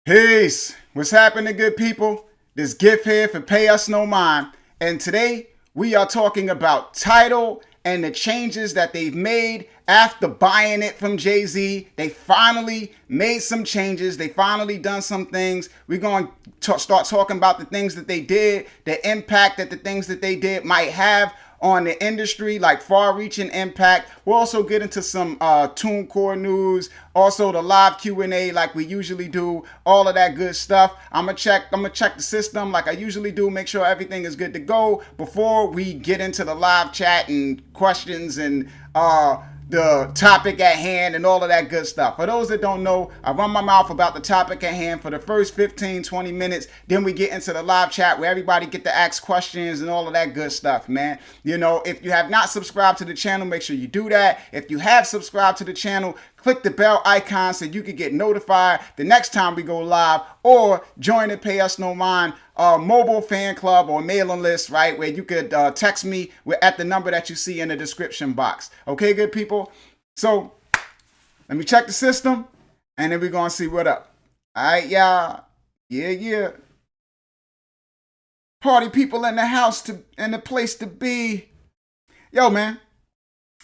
Peace. What's happening, good people? This gift here for Pay Us No Mind. And today we are talking about Tidal and the changes that they've made after buying it from Jay-Z. They finally made some changes. They finally done some things. We're going to start talking about the things that they did, the impact that the things that they did might have on the industry, like far-reaching impact. We'll also get into some TuneCore news, also the live Q&A like we usually do, all of that good stuff. I'm gonna check the system like I usually do, make sure everything is good to go before we get into the live chat and questions and the topic at hand and all of that good stuff. For those that don't know, I run my mouth about the topic at hand for the first 15-20 minutes. Then we get into the live chat where everybody get to ask questions and all of that good stuff, man. You know, if you have not subscribed to the channel, make sure you do that. If you have subscribed to the channel, click the bell icon so you can get notified the next time we go live, or join the Pay Us No Mind mobile fan club or mailing list, right, where you could text me at the number that you see in the description box. Okay, good people? So let me check the system and then we're gonna see what up. All right, y'all. Yeah. Party people in the house and the place to be. Yo, man,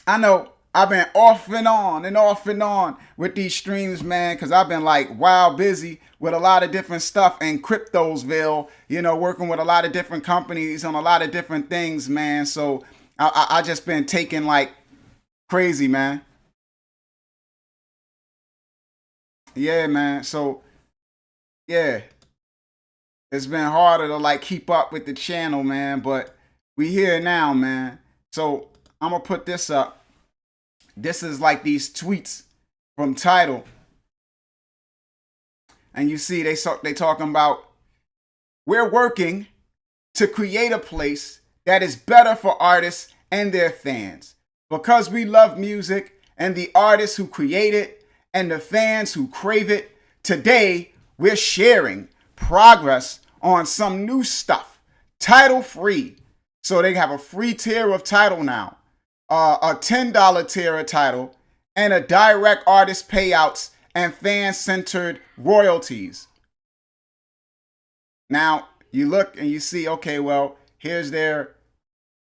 I know I've been off and on with these streams, man, because I've been like wild busy with a lot of different stuff in Cryptosville, you know, working with a lot of different companies on a lot of different things, man. So I just been taking like crazy, man. Yeah, man. So yeah, it's been harder to like keep up with the channel, man, but we here now, man. So I'm gonna put this up. This is like these tweets from Tidal. And you see they talking about, we're working to create a place that is better for artists and their fans. Because we love music and the artists who create it and the fans who crave it, today we're sharing progress on some new stuff. Tidal free. So they have a free tier of Tidal now. A $10 tier of Tidal, and a direct artist payouts and fan-centered royalties. Now, you look and you see, okay, well, here's their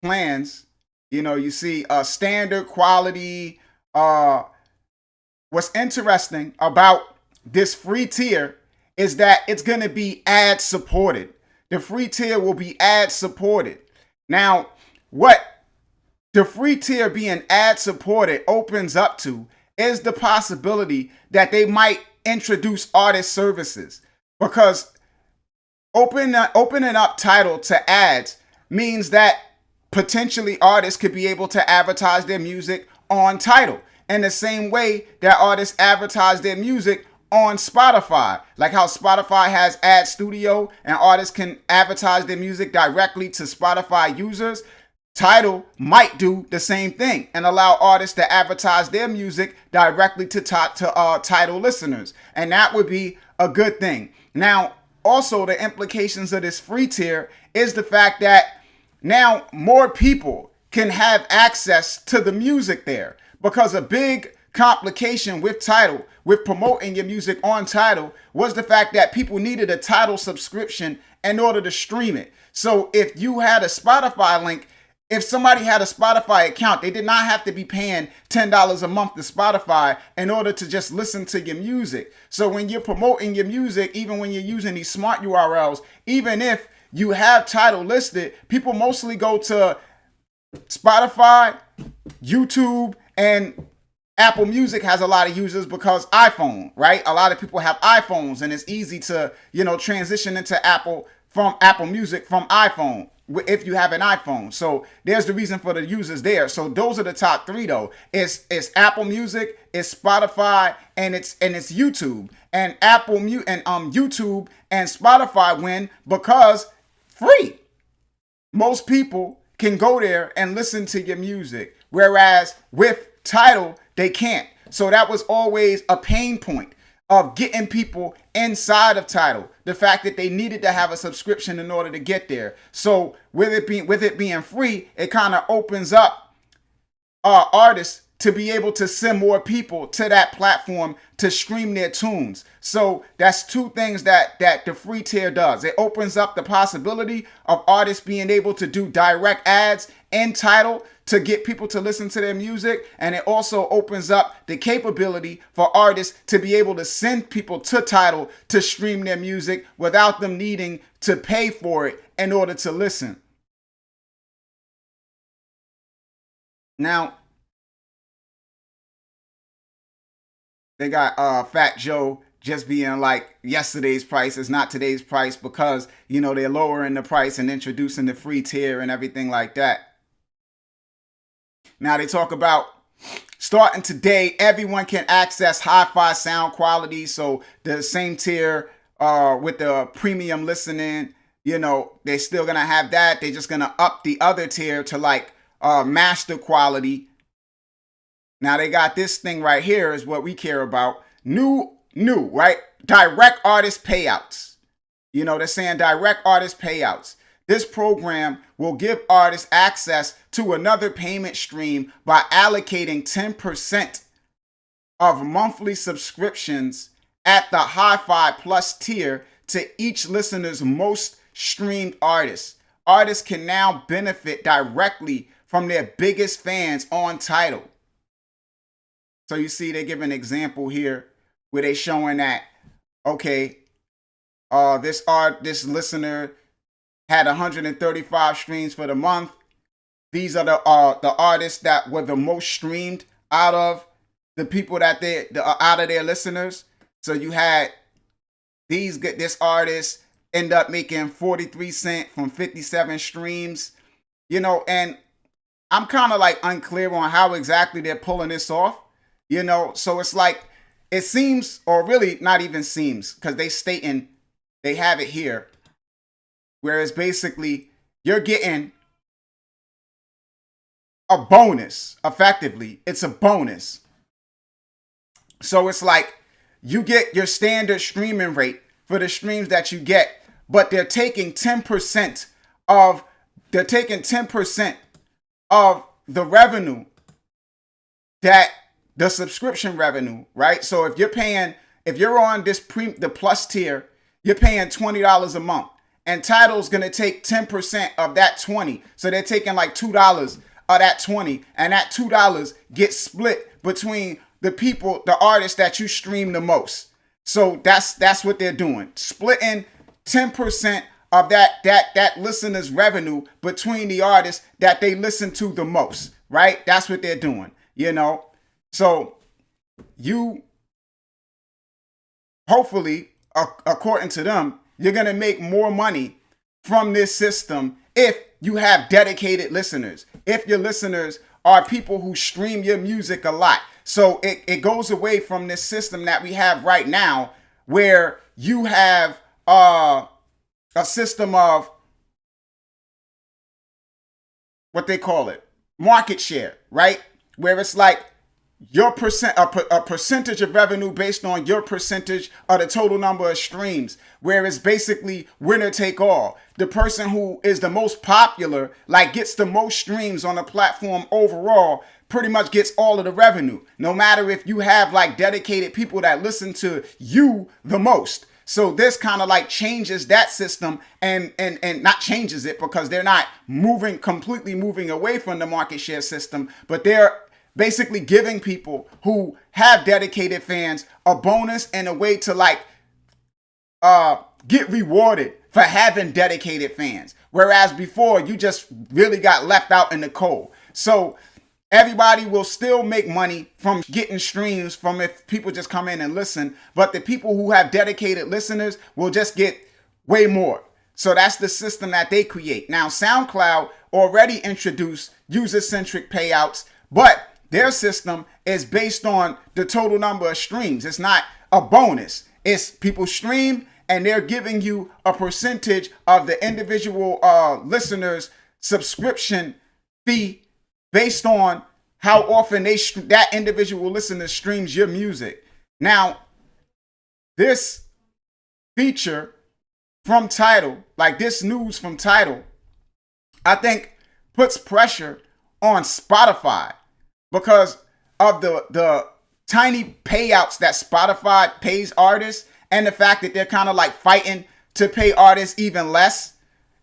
plans. You know, you see standard quality. What's interesting about this free tier is that it's going to be ad supported. The free tier will be ad supported. Now, what the free tier being ad supported opens up to is the possibility that they might introduce artist services, because opening up Tidal to ads means that potentially artists could be able to advertise their music on Tidal in the same way that artists advertise their music on Spotify. Like how Spotify has Ad Studio and artists can advertise their music directly to Spotify users. Tidal might do the same thing and allow artists to advertise their music directly to Tidal listeners. And that would be a good thing. Now, also the implications of this free tier is the fact that now more people can have access to the music there, because a big complication with Tidal, with promoting your music on Tidal, was the fact that people needed a Tidal subscription in order to stream it. So if you had a Spotify link, if somebody had a Spotify account, they did not have to be paying $10 a month to Spotify in order to just listen to your music. So when you're promoting your music, even when you're using these smart URLs, even if you have Tidal listed, people mostly go to Spotify, YouTube, and Apple Music has a lot of users because iPhone, right? A lot of people have iPhones and it's easy to, transition into Apple from Apple Music from iPhone if you have an iPhone. So there's the reason for the users there. So those are the top three though. It's Apple Music, it's Spotify, and it's YouTube. And YouTube and Spotify win because free. Most people can go there and listen to your music, whereas with Tidal they can't. So that was always a pain point of getting people inside of Tidal. The fact that they needed to have a subscription in order to get there. So with it being free, it kind of opens up artists to be able to send more people to that platform to stream their tunes. So that's two things that the free tier does. It opens up the possibility of artists being able to do direct ads in Tidal to get people to listen to their music. And it also opens up the capability for artists to be able to send people to Tidal to stream their music without them needing to pay for it in order to listen. Now, they got Fat Joe just being like, yesterday's price is not today's price because, you know, they're lowering the price and introducing the free tier and everything like that. Now they talk about starting today, everyone can access hi-fi sound quality. So the same tier with the premium listening, you know, they're still going to have that. They're just going to up the other tier to like master quality. Now they got this thing right here is what we care about. New, right? Direct artist payouts. You know, they're saying direct artist payouts. This program will give artists access to another payment stream by allocating 10% of monthly subscriptions at the Hi-Fi Plus tier to each listener's most streamed artist. Artists can now benefit directly from their biggest fans on Tidal. So you see, they give an example here where they showing that, okay, this listener had 135 streams for the month. These are the artists that were the most streamed out of the people that out of their listeners. So you had this artist end up making 43 cents from 57 streams, you know, and I'm kind of like unclear on how exactly they're pulling this off, you know. So it's like, it seems, or really not even seems, because they have it here, whereas basically you're getting a bonus. Effectively, it's a bonus. So it's like you get your standard streaming rate for the streams that you get, but they're taking 10% of the revenue, that the subscription revenue, right? So if you're on the plus tier, you're paying $20 a month, and Tidal's gonna take 10% of that 20. So they're taking like $2 of that 20, and that $2 gets split between the artists that you stream the most. So that's what they're doing, splitting 10% of that listener's revenue between the artists that they listen to the most, right? That's what they're doing, you know. So you, hopefully, according to them, you're going to make more money from this system if you have dedicated listeners, if your listeners are people who stream your music a lot. So it goes away from this system that we have right now, where you have a system of what they call it, market share, right? Where it's like your a percentage of revenue based on your percentage of the total number of streams, where it's basically winner take all. The person who is the most popular, like gets the most streams on the platform overall, pretty much gets all of the revenue, no matter if you have like dedicated people that listen to you the most. So this kind of like changes that system and not changes it, because they're not completely moving away from the market share system, but they're basically giving people who have dedicated fans a bonus and a way to like get rewarded for having dedicated fans. Whereas before, you just really got left out in the cold. So everybody will still make money from getting streams from if people just come in and listen, but the people who have dedicated listeners will just get way more. So that's the system that they create. Now, SoundCloud already introduced user-centric payouts, but their system is based on the total number of streams. It's not a bonus. It's people stream and they're giving you a percentage of the individual listener's subscription fee based on how often that individual listener streams your music. Now, this feature from Tidal, like this news from Tidal, I think puts pressure on Spotify, because of the tiny payouts that Spotify pays artists, and the fact that they're kind of like fighting to pay artists even less,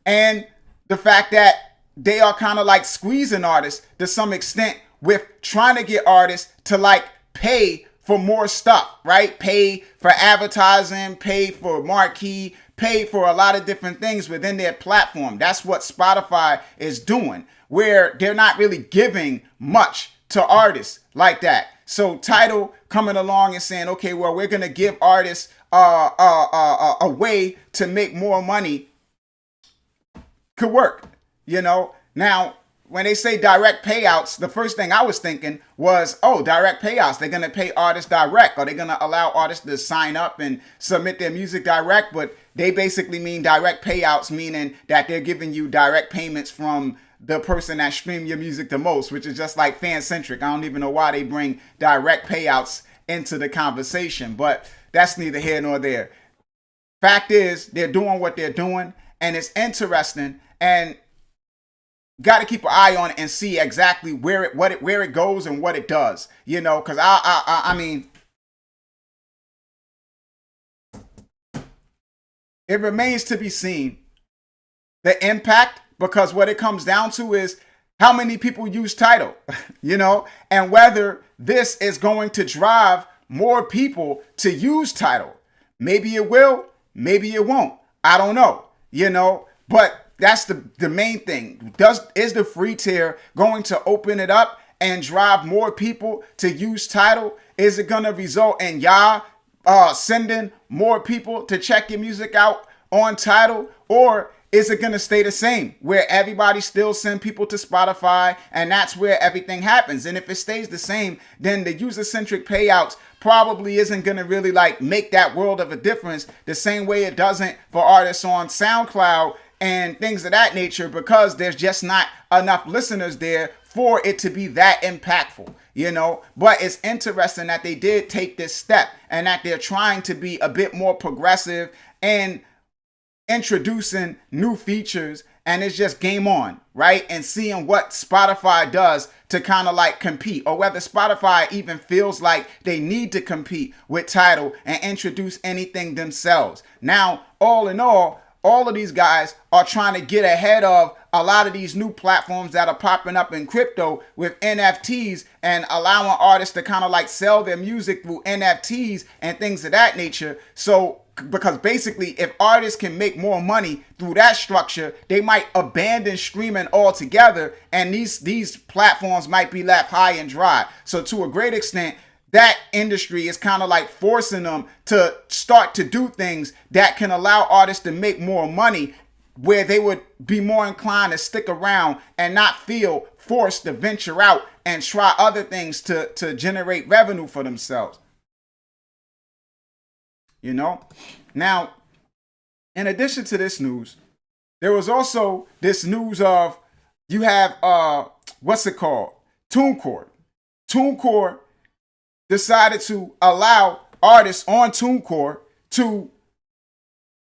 and the fact that they are kind of like squeezing artists to some extent with trying to get artists to like pay for more stuff, right? Pay for advertising, pay for marquee, pay for a lot of different things within their platform. That's what Spotify is doing, where they're not really giving much to artists like that. So Tidal coming along and saying, okay, well, we're going to give artists a way to make more money could work, you know? Now, when they say direct payouts, the first thing I was thinking was, oh, direct payouts. They're going to pay artists direct. Are they going to allow artists to sign up and submit their music direct? But they basically mean direct payouts, meaning that they're giving you direct payments from the person that streamed your music the most, which is just like Fancentric. I don't even know why they bring direct payouts into the conversation, but that's neither here nor there. Fact is, they're doing what they're doing, and it's interesting, and got to keep an eye on it and see exactly where it goes and what it does, you know, because I mean, it remains to be seen the impact, because what it comes down to is how many people use Tidal, you know, and whether this is going to drive more people to use Tidal. Maybe it will, maybe it won't. I don't know, you know, but that's the main thing. Is the free tier going to open it up and drive more people to use Tidal? Is it going to result in y'all sending more people to check your music out on Tidal? Or is it going to stay the same, where everybody still send people to Spotify and that's where everything happens? And if it stays the same, then the user-centric payouts probably isn't going to really like make that world of a difference the same way it doesn't for artists on SoundCloud and things of that nature, because there's just not enough listeners there for it to be that impactful, you know. But it's interesting that they did take this step and that they're trying to be a bit more progressive and introducing new features, and it's just game on, right? And seeing what Spotify does to kind of like compete, or whether Spotify even feels like they need to compete with Tidal and introduce anything themselves. Now, all in all of these guys are trying to get ahead of a lot of these new platforms that are popping up in crypto with NFTs and allowing artists to kind of like sell their music through NFTs and things of that nature. So, because basically if artists can make more money through that structure, they might abandon streaming altogether, and these platforms might be left high and dry. So to a great extent, that industry is kind of like forcing them to start to do things that can allow artists to make more money, where they would be more inclined to stick around and not feel forced to venture out and try other things to generate revenue for themselves. You know? Now, in addition to this news, there was also this news of, you have, what's it called? TuneCore. TuneCore decided to allow artists on TuneCore to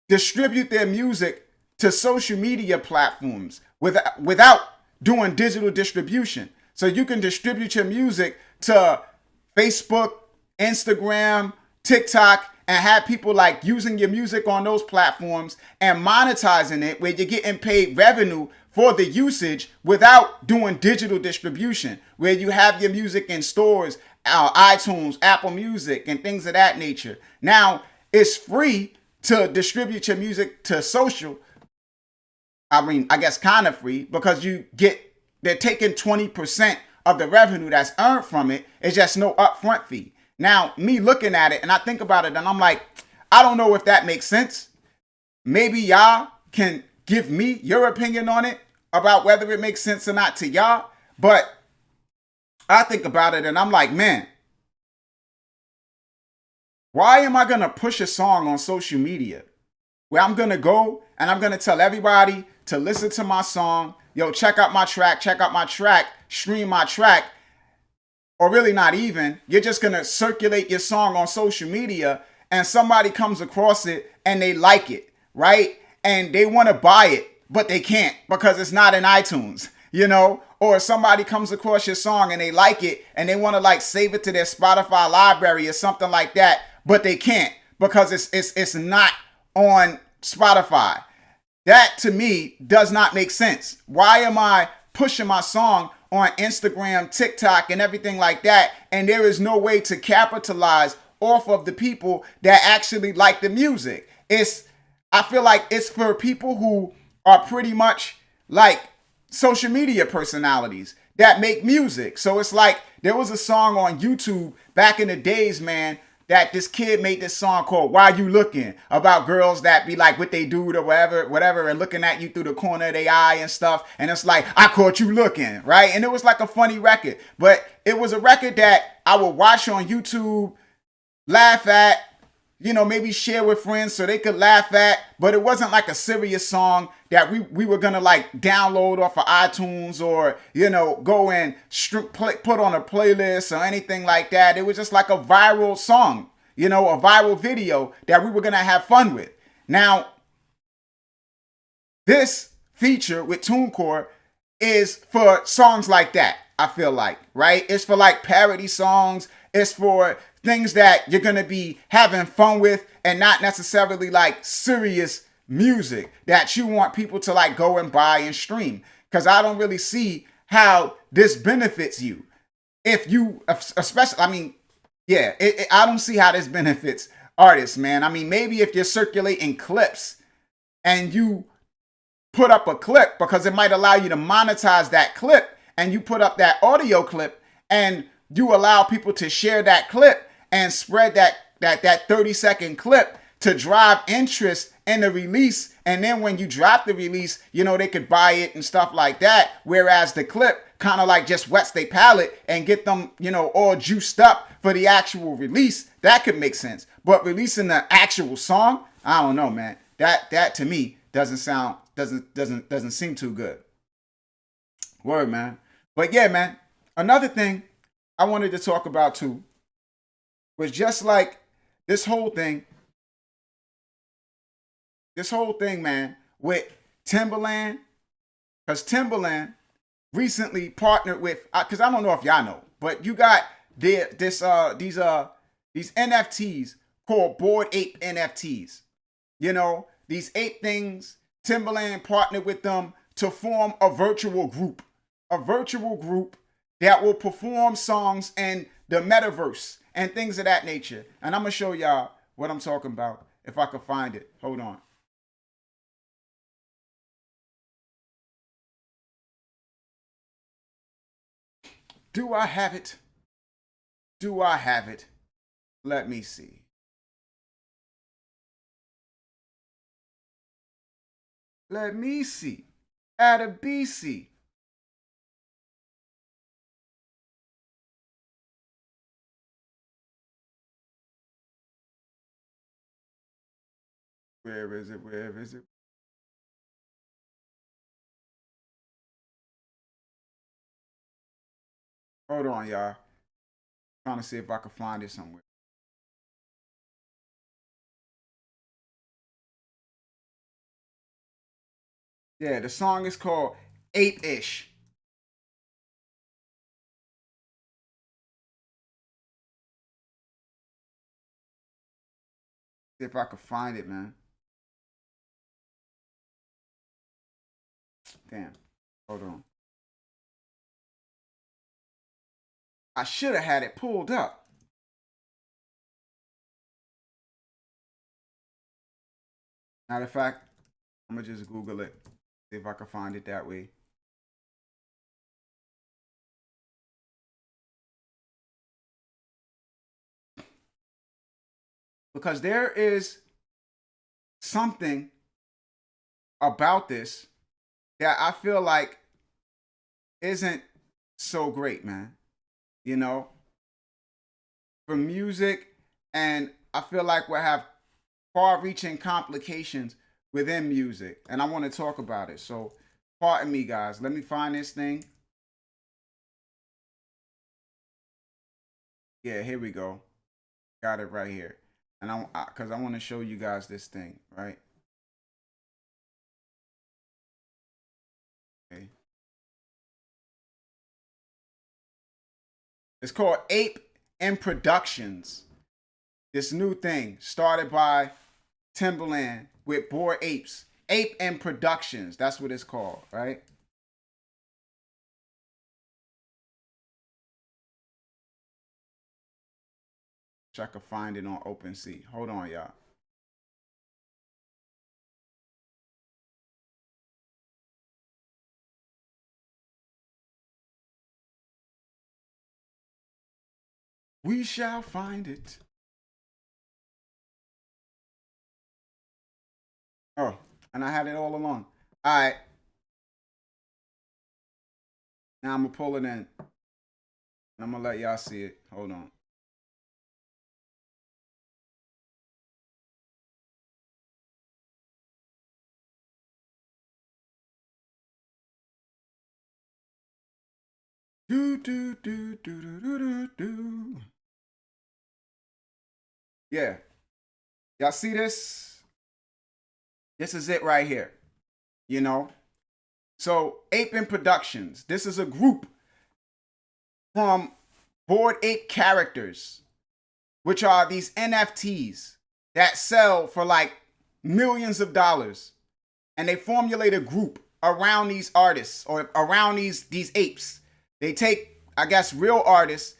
distribute their music to social media platforms without doing digital distribution. So you can distribute your music to Facebook, Instagram, TikTok, and have people like using your music on those platforms and monetizing it, where you're getting paid revenue for the usage without doing digital distribution, where you have your music in stores, iTunes, Apple Music, and things of that nature. Now, it's free to distribute your music to social. I mean, I guess kind of free, because they're taking 20% of the revenue that's earned from it. It's just no upfront fee. Now, me looking at it and I think about it and I'm like, I don't know if that makes sense. Maybe y'all can give me your opinion on it about whether it makes sense or not to y'all. But I think about it and I'm like, man, why am I going to push a song on social media where I'm going to go and I'm going to tell everybody to listen to my song, yo, check out my track, stream my track, or really not even, you're just going to circulate your song on social media and somebody comes across it and they like it, right? And they want to buy it, but they can't because it's not in iTunes, you know? or if somebody comes across your song and they like it and they want to like save it to their Spotify library or something like that, but they can't because it's not on Spotify. That to me does not make sense. Why am I pushing my song on Instagram, TikTok, and everything like that, and there is no way to capitalize off of the people that actually like the music? I feel like it's for people who are pretty much like social media personalities that make music. So it's like there was a song on YouTube back in the days, man, that this kid made this song called "Why You Looking," about girls that be like with they dude or whatever, and looking at you through the corner of their eye and stuff. And it's like, I caught you looking, right? And it was like a funny record, but it was a record that I would watch on YouTube, laugh at, maybe share with friends so they could laugh at, but it wasn't like a serious song that we were gonna like download off of iTunes or, go and put on a playlist or anything like that. It was just like a viral song, a viral video that we were gonna have fun with. Now, this feature with TuneCore is for songs like that, I feel like, right? It's for like parody songs. It's for things that you're going to be having fun with and not necessarily like serious music that you want people to like go and buy and stream. Because I don't really see how this benefits you. If you, especially, I don't see how this benefits artists, man. I mean, maybe if you're circulating clips and you put up a clip, because it might allow you to monetize that clip, and you put up that audio clip and you allow people to share that clip and spread that 30-second clip to drive interest in the release. And then when you drop the release, they could buy it and stuff like that. Whereas the clip kind of like just wets their palate and get them, all juiced up for the actual release. That could make sense. But releasing the actual song, I don't know, man. That to me doesn't seem too good. Word, man. But yeah, man. Another thing I wanted to talk about too was just like this whole thing, man, with Timbaland, because Timbaland recently partnered with, because I don't know if y'all know, but you got these NFTs called Bored Ape NFTs. These ape things, Timbaland partnered with them to form a virtual group that will perform songs in the metaverse and things of that nature. And I'm going to show y'all what I'm talking about if I can find it. Hold on. Do I have it? Let me see. At a BC. Where is it? Hold on, y'all. Trying to see if I can find it somewhere. Yeah, the song is called Ape-ish. See if I can find it, man. Damn. Hold on. I should have had it pulled up. Matter of fact, I'm going to just Google it. See if I can find it that way. Because there is something about this that I feel like isn't so great, man. For music, and I feel like we'll have far-reaching complications within music, and I want to talk about it. So, pardon me, guys. Let me find this thing. Yeah, here we go. Got it right here. And because I want to show you guys this thing, right? Okay. It's called Ape and Productions. This new thing started by Timbaland with Bored Apes. Ape and Productions. That's what it's called, right? Which I could find it on OpenSea. Hold on, y'all. We shall find it. Oh, and I had it all along. All right. Now I'm going to pull it in. I'm going to let y'all see it. Hold on. Do, do, do, do, do, do, do, do. Yeah. Y'all see this? This is it right here. You know? So, Ape and Productions. This is a group from Bored Ape characters, which are these NFTs that sell for like millions of dollars. And they formulate a group around these artists or around these apes. They take, I guess, real artists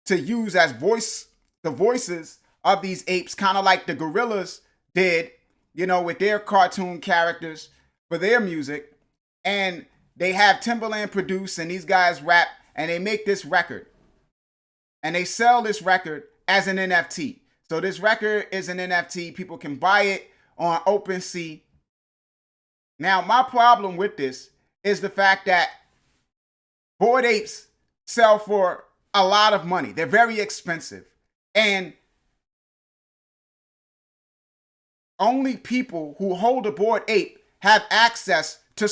to use as the voices of these apes, kind of like the gorillas did, you know, with their cartoon characters for their music. And they have Timbaland produce and these guys rap and they make this record. And they sell this record as an NFT. So this record is an NFT. People can buy it on OpenSea. Now, my problem with this is the fact that Bored Apes sell for a lot of money. They're very expensive. And only people who hold a Bored Ape have access to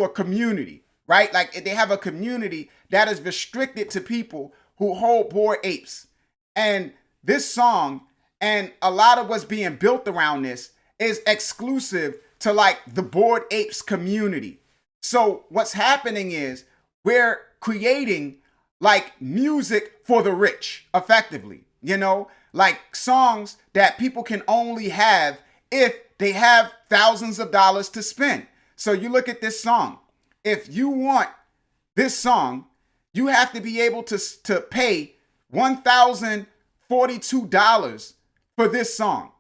a community, right? Like they have a community that is restricted to people who hold Bored Apes. And this song and a lot of what's being built around this is exclusive to like the Bored Apes community. So what's happening is we're creating like music for the rich, effectively, you know, like songs that people can only have if they have thousands of dollars to spend. So you look at this song. If you want this song, you have to be able to pay $1,042 for this song.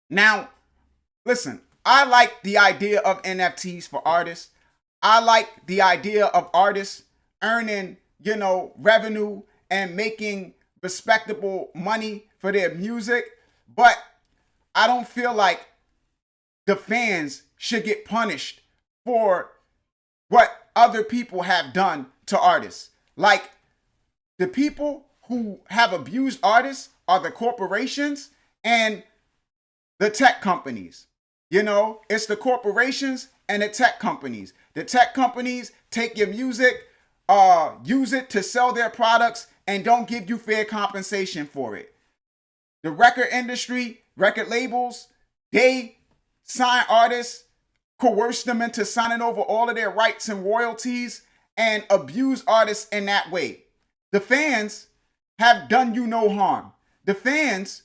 Now, listen, I like the idea of NFTs for artists. I like the idea of artists earning, you know, revenue and making respectable money for their music. But I don't feel like the fans should get punished for what other people have done to artists. Like the people who have abused artists are the corporations and the tech companies. You know, it's the corporations and the tech companies. The tech companies take your music, use it to sell their products and don't give you fair compensation for it. The record industry, record labels, they sign artists, coerce them into signing over all of their rights and royalties and abuse artists in that way. The fans have done you no harm. The fans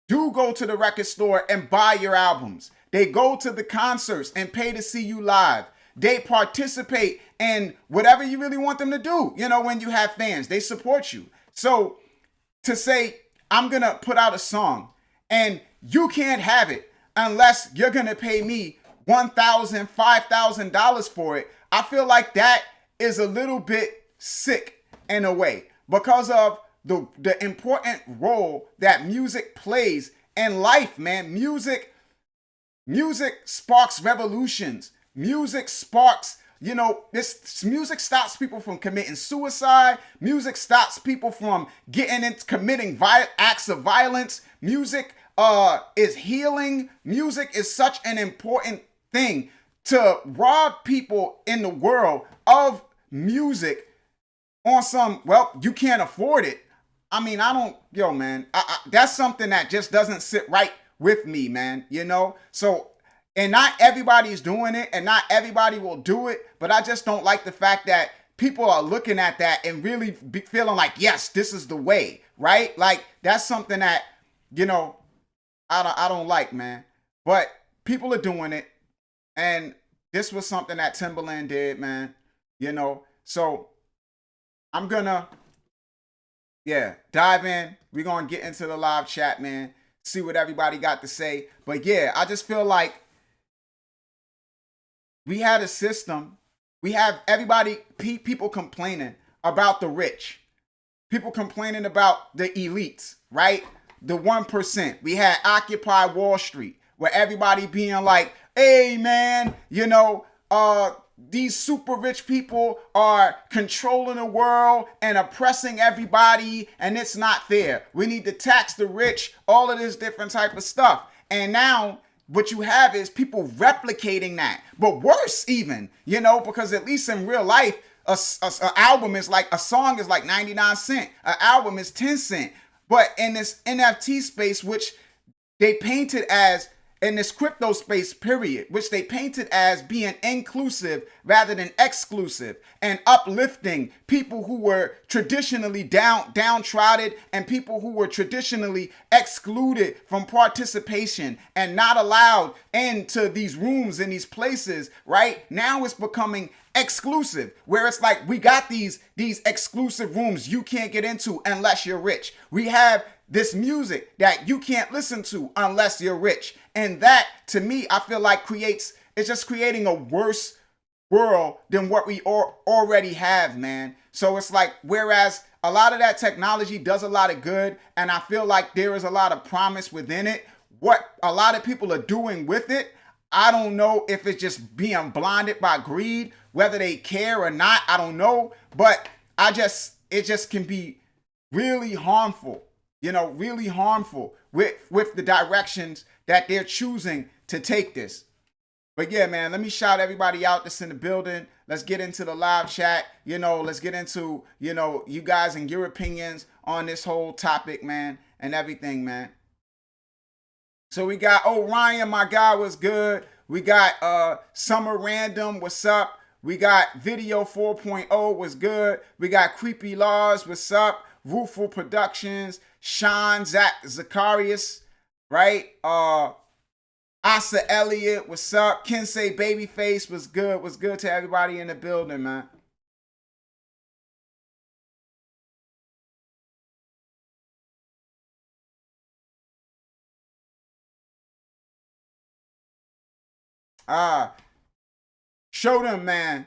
do go to the record store and buy your albums. They go to the concerts and pay to see you live. They participate in whatever you really want them to do. You know, when you have fans, they support you. So to say, I'm going to put out a song and you can't have it unless you're going to pay me $1,000, $5,000 for it, I feel like that is a little bit sick in a way because of the important role that music plays in life, man. Music sparks revolutions. Music sparks, you know, this music stops people from committing suicide. Music stops people from getting into committing acts of violence. Music is healing. Music is such an important thing. To rob people in the world of music on some, well, you can't afford it. I mean, man, that's something that just doesn't sit right with me, man, you know? So, and not everybody's doing it and not everybody will do it, but I just don't like the fact that people are looking at that and really feeling like, yes, this is the way, right? Like that's something that, you know, I don't like, man. But people are doing it, and this was something that Timberland did, man. You know, so I'm gonna, yeah, dive in. We're gonna get into the live chat, man. See what everybody got to say. But yeah, I just feel like we had a system. We have everybody, people complaining about the rich. People complaining about the elites, right? The 1%. We had Occupy Wall Street, where everybody being like, hey, man, you know, these super rich people are controlling the world and oppressing everybody, and it's not fair. We need to tax the rich, all of this different type of stuff. And now what you have is people replicating that, but worse even, you know, because at least in real life, a album is like, a song is like 99 cents. An album is 10 cents. But in this NFT space, which they painted as, in this crypto space, period, which they painted as being inclusive rather than exclusive and uplifting people who were traditionally downtrodden and people who were traditionally excluded from participation and not allowed into these rooms and these places, right? Now it's becoming exclusive, where it's like, we got these exclusive rooms you can't get into unless you're rich. We have this music that you can't listen to unless you're rich. And that, to me, I feel like it's just creating a worse world than what we already have, man. So it's like, whereas a lot of that technology does a lot of good, and I feel like there is a lot of promise within it, what a lot of people are doing with it, I don't know if it's just being blinded by greed, whether they care or not, I don't know. But it just can be really harmful, you know, really harmful with the directions that they're choosing to take this. But yeah, man, let me shout everybody out that's in the building. Let's get into the live chat. You know, let's get into, you know, you guys and your opinions on this whole topic, man, and everything, man. So we got Ryan, my guy, was good. We got Summer Random, what's up? We got Video 4.0, was good. We got Creepy Laws, what's up? Rooful Productions, Sean Zacharias, right? Asa Elliott, what's up? Kensei Babyface, was good. Was good to everybody in the building, man. Show them, man.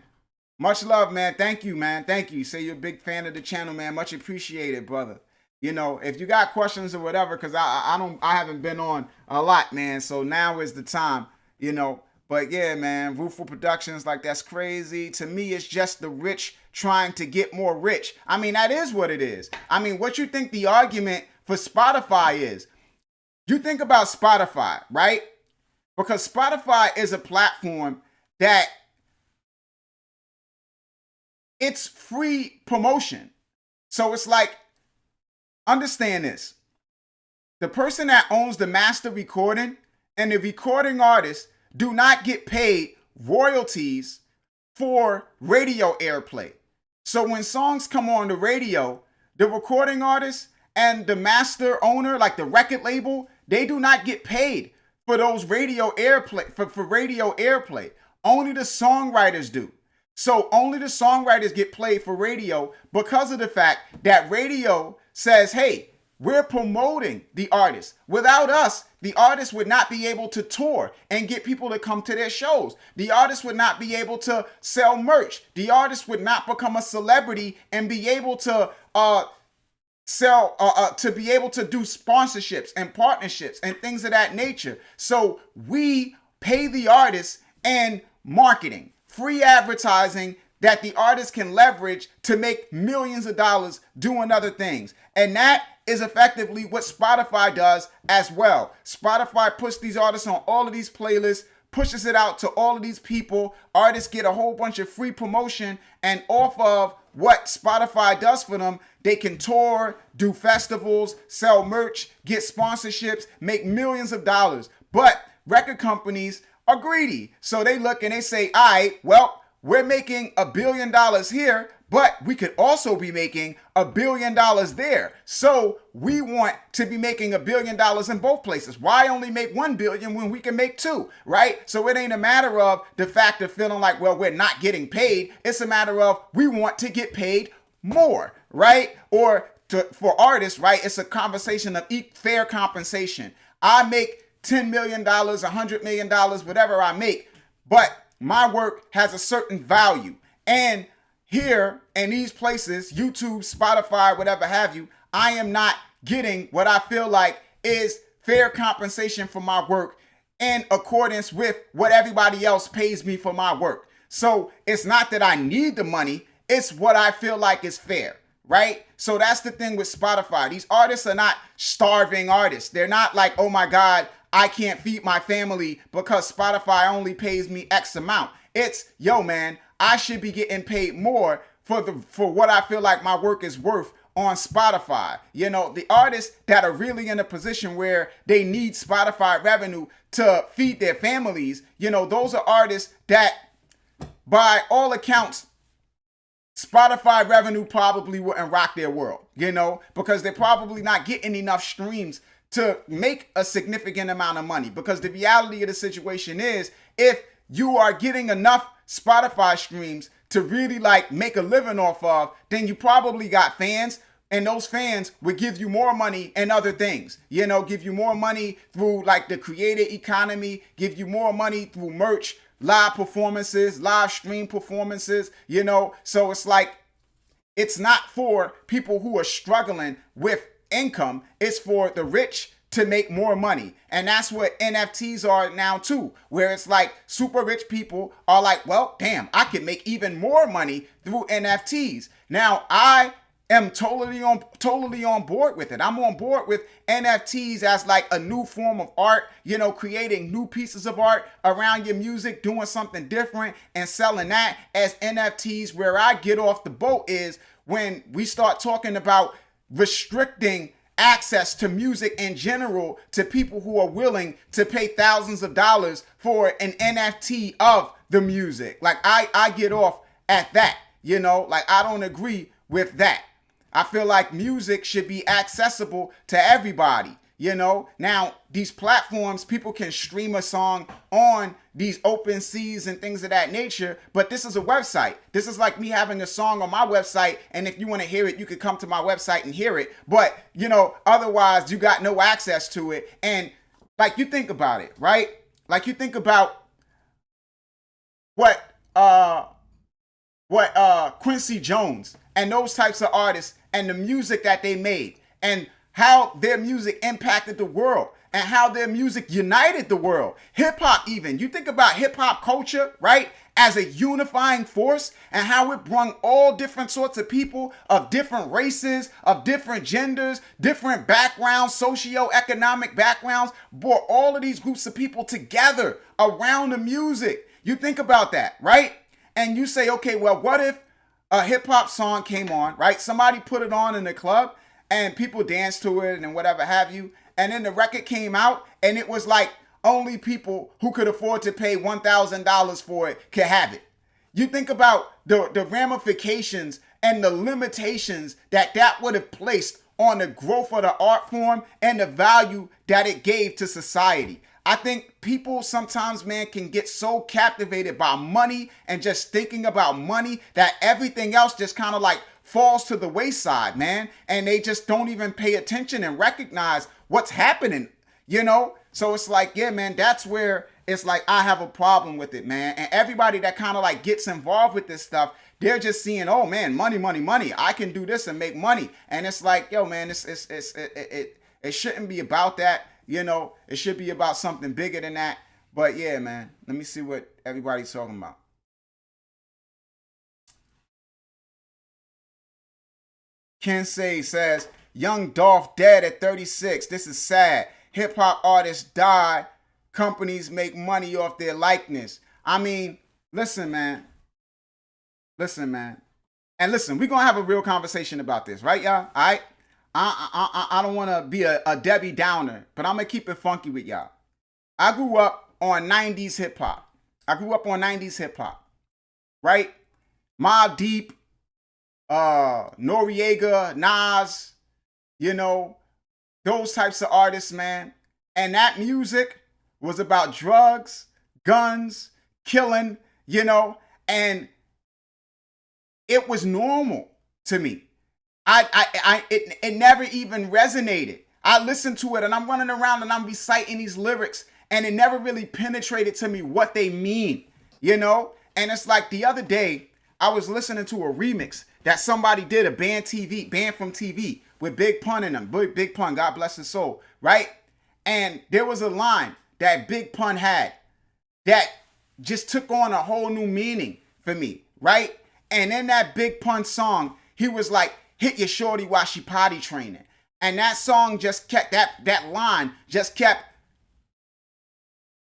Much love, man. Thank you, man. Thank you. Say you're a big fan of the channel, man. Much appreciated, brother. You know, if you got questions or whatever, because I haven't been on a lot, man. So now is the time, you know. But yeah, man, Rooful Productions, like, that's crazy. To me, it's just the rich trying to get more rich. I mean, that is what it is. I mean, what you think the argument for Spotify is? You think about Spotify, right? Because Spotify is a platform that it's free promotion. So it's like, understand this. The person that owns the master recording and the recording artist do not get paid royalties for radio airplay. So when songs come on the radio, the recording artist and the master owner, like the record label, they do not get paid for those radio airplay, for radio airplay. Only the songwriters do. So only the songwriters get played for radio because of the fact that radio says, hey, we're promoting the artist. Without us, the artist would not be able to tour and get people to come to their shows. The artist would not be able to sell merch. The artist would not become a celebrity and be able to to be able to do sponsorships and partnerships and things of that nature. So we pay the artist and marketing, free advertising that the artist can leverage to make millions of dollars doing other things. And that is effectively what Spotify does as well. Spotify puts these artists on all of these playlists, pushes it out to all of these people. Artists get a whole bunch of free promotion, and off of what Spotify does for them, they can tour, do festivals, sell merch, get sponsorships, make millions of dollars. But record companies are greedy. So they look and they say, all right, well, we're making $1 billion here, but we could also be making $1 billion there. So we want to be making $1 billion in both places. Why only make 1 billion when we can make 2, right? So it ain't a matter of the fact of feeling like, well, we're not getting paid. It's a matter of we want to get paid more, right? Or for artists, right? It's a conversation of fair compensation. I make $10 million, $100 million, whatever I make, but my work has a certain value. And here in these places, YouTube, Spotify, whatever have you, I am not getting what I feel like is fair compensation for my work in accordance with what everybody else pays me for my work. So it's not that I need the money, it's what I feel like is fair, right? So that's the thing with Spotify. These artists are not starving artists. They're not like, oh my God, I can't feed my family because Spotify only pays me X amount. It's, yo man, I should be getting paid more for what I feel like my work is worth on Spotify. You know, the artists that are really in a position where they need Spotify revenue to feed their families, you know, those are artists that by all accounts, Spotify revenue probably wouldn't rock their world, you know, because they're probably not getting enough streams to make a significant amount of money. Because the reality of the situation is, if you are getting enough Spotify streams to really like make a living off of, then you probably got fans, and those fans would give you more money and other things, you know, give you more money through like the creator economy, give you more money through merch, live performances, live stream performances, you know. So it's like, it's not for people who are struggling with income, it's for the rich to make more money. And that's what NFTs are now too, where it's like super rich people are like, well, damn, I could make even more money through NFTs. Now I am totally on board with it. I'm on board with NFTs as like a new form of art, you know, creating new pieces of art around your music, doing something different and selling that as NFTs. Where I get off the boat is when we start talking about restricting access to music in general to people who are willing to pay thousands of dollars for an NFT of the music. Like I get off at that, you know, like I don't agree with that. I feel like music should be accessible to everybody, you know. Now, these platforms, people can stream a song on these open seas and things of that nature, but this is a website. This is like me having a song on my website, and if you want to hear it, you could come to my website and hear it. But, you know, otherwise, you got no access to it. And like, you think about it, right? Like, you think about what Quincy Jones and those types of artists and the music that they made and how their music impacted the world and how their music united the world. Hip hop even. You think about hip hop culture, right? As a unifying force and how it brought all different sorts of people of different races, of different genders, different backgrounds, socio-economic backgrounds, brought all of these groups of people together around the music. You think about that, right? And you say, okay, well, what if a hip hop song came on, right? Somebody put it on in the club and people danced to it and whatever have you. And then the record came out and it was like only people who could afford to pay $1,000 for it could have it. You think about the ramifications and the limitations that would have placed on the growth of the art form and the value that it gave to society. I think people sometimes, man, can get so captivated by money and just thinking about money that everything else just kind of like falls to the wayside, man. And they just don't even pay attention and recognize what's happening, you know? So it's like, yeah, man, that's where it's like I have a problem with it, man. And everybody that kind of like gets involved with this stuff, they're just seeing, oh man, money, money, money. I can do this and make money. And it's like, yo, man, it shouldn't be about that. You know, it should be about something bigger than that. But yeah, man, let me see what everybody's talking about. Kensei says, Young Dolph dead at 36. This is sad. Hip hop artists die. Companies make money off their likeness. I mean, listen, man. Listen, man. And listen, we're going to have a real conversation about this, right, y'all? All right? I don't want to be a Debbie Downer, but I'm going to keep it funky with y'all. I grew up on 90s hip hop. Right? Mobb Deep, Noriega, Nas, you know, those types of artists, man. And that music was about drugs, guns, killing, you know, and it was normal to me. It never even resonated. I listened to it and I'm running around and I'm reciting these lyrics and it never really penetrated to me what they mean, you know? And it's like the other day, I was listening to a remix that somebody did, a band from TV with Big Pun in them. Big Pun, God bless his soul, right? And there was a line that Big Pun had that just took on a whole new meaning for me, right? And in that Big Pun song, he was like, hit your shorty while she potty training. And that song just kept, that line just kept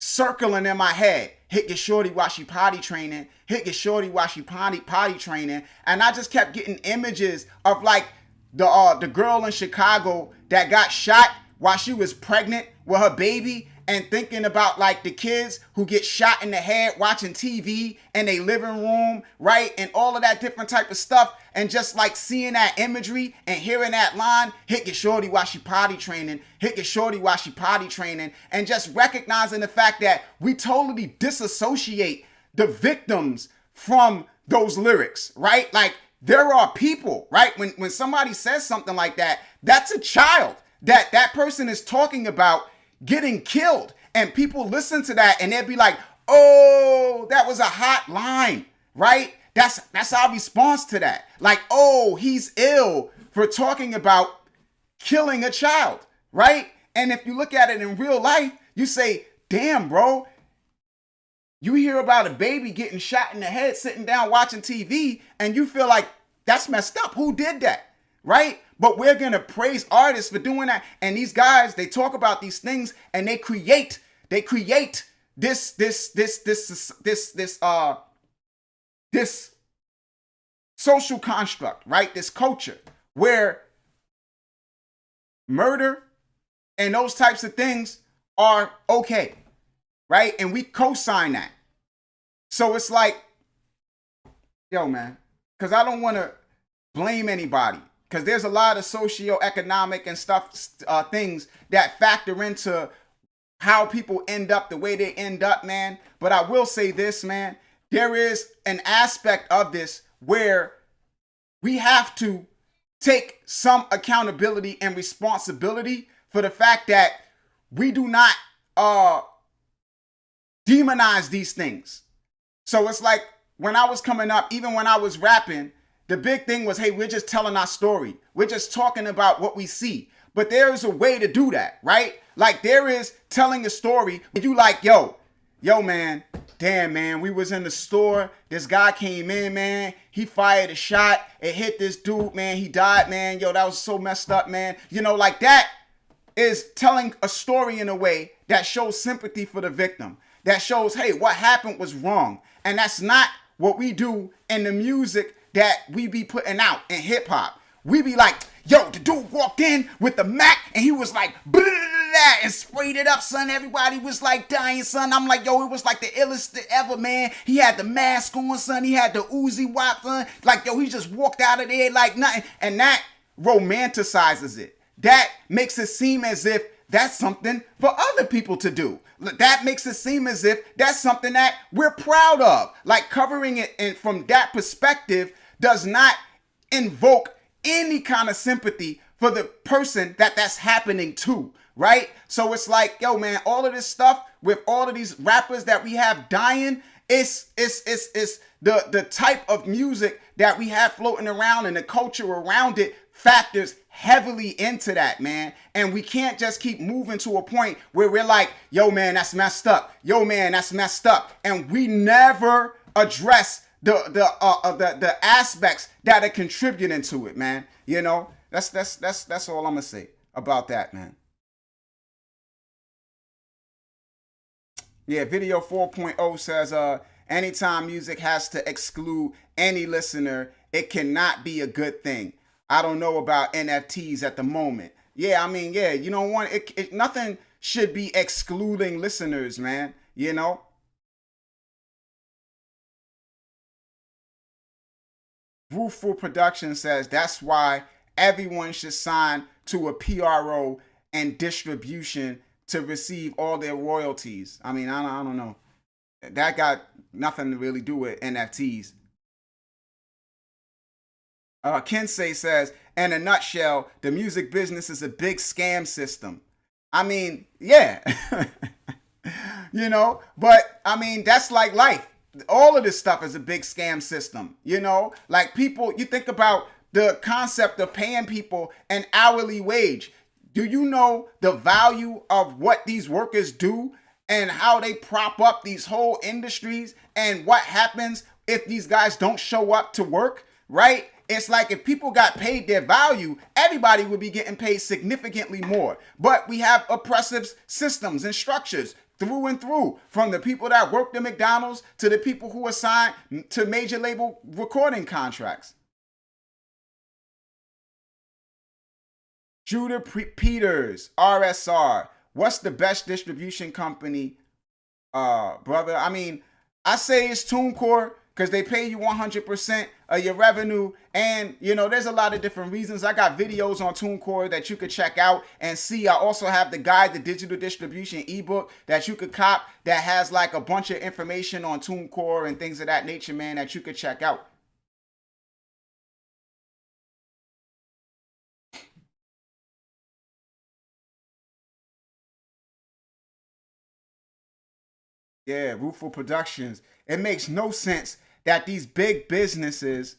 circling in my head. Hit your shorty while she potty training. Hit your shorty while she potty training. And I just kept getting images of like the girl in Chicago that got shot while she was pregnant with her baby, and thinking about like the kids who get shot in the head watching TV in their living room, right? And all of that different type of stuff. And just like seeing that imagery and hearing that line, hit your shorty while she potty training, hit your shorty while she potty training, and just recognizing the fact that we totally disassociate the victims from those lyrics, right? Like there are people, right? When somebody says something like that, that's a child that person is talking about getting killed, and people listen to that and they'd be like, oh, that was a hot line, right? That's our response to that. Like, oh, he's ill for talking about killing a child, right? And if you look at it in real life, you say, damn, bro, you hear about a baby getting shot in the head sitting down watching TV and you feel like that's messed up. Who did that, right? But we're going to praise artists for doing that. And these guys, they talk about these things and they create this social construct, right? This culture where murder and those types of things are okay, right? And we co-sign that. So it's like, yo, man, because I don't want to blame anybody. Because there's a lot of socioeconomic and stuff, things that factor into how people end up the way they end up, man. But I will say this, man. There is an aspect of this where we have to take some accountability and responsibility for the fact that we do not demonize these things. So it's like when I was coming up, even when I was rapping, the big thing was, hey, we're just telling our story. We're just talking about what we see. But there is a way to do that, right? Like there is telling a story. You like, yo, man, damn, man, we was in the store. This guy came in, man. He fired a shot. It hit this dude, man. He died, man. Yo, that was so messed up, man. You know, like that is telling a story in a way that shows sympathy for the victim. That shows, hey, what happened was wrong. And that's not what we do in the music that we be putting out in hip hop. We be like, yo, the dude walked in with the Mac and he was like, blah, blah, blah, and sprayed it up, son. Everybody was like dying, son. I'm like, yo, it was like the illest ever, man. He had the mask on, son. He had the Uzi Wop, son. Like, yo, he just walked out of there like nothing. And that romanticizes it. That makes it seem as if that's something for other people to do. That makes it seem as if that's something that we're proud of. Like covering it and from that perspective does not invoke any kind of sympathy for the person that's happening to, right? So it's like, yo, man, all of this stuff with all of these rappers that we have dying, it's the type of music that we have floating around and the culture around it factors heavily into that, man. And we can't just keep moving to a point where we're like, yo, man, that's messed up. Yo, man, that's messed up. And we never address the aspects that are contributing to it, man. You know, that's all I'm gonna say about that, man. Yeah, video 4.0 says, anytime music has to exclude any listener, it cannot be a good thing. I don't know about NFTs at the moment. Yeah, I mean, yeah, you don't want it. Nothing should be excluding listeners, man. You know, Rueful Production says that's why everyone should sign to a PRO and distribution to receive all their royalties. I mean, I don't know. That got nothing to really do with NFTs. Kensei says, in a nutshell, the music business is a big scam system. I mean, yeah. But I mean, that's like life. All of this stuff is a big scam system, like people, you think about the concept of paying people an hourly wage. Do you know the value of what these workers do and how they prop up these whole industries and what happens if these guys don't show up to work, right? It's like if people got paid their value, everybody would be getting paid significantly more. But we have oppressive systems and structures through and through, from the people that work at McDonald's to the people who are signed to major label recording contracts. Judah Peters, RSR. What's the best distribution company, brother? I mean, I say it's TuneCore because they pay you 100% of your revenue. And, there's a lot of different reasons. I got videos on TuneCore that you could check out and see. I also have the Guide to Digital Distribution ebook that you could cop that has like a bunch of information on TuneCore and things of that nature, man, that you could check out. Yeah, Rueful Productions. It makes no sense that these big businesses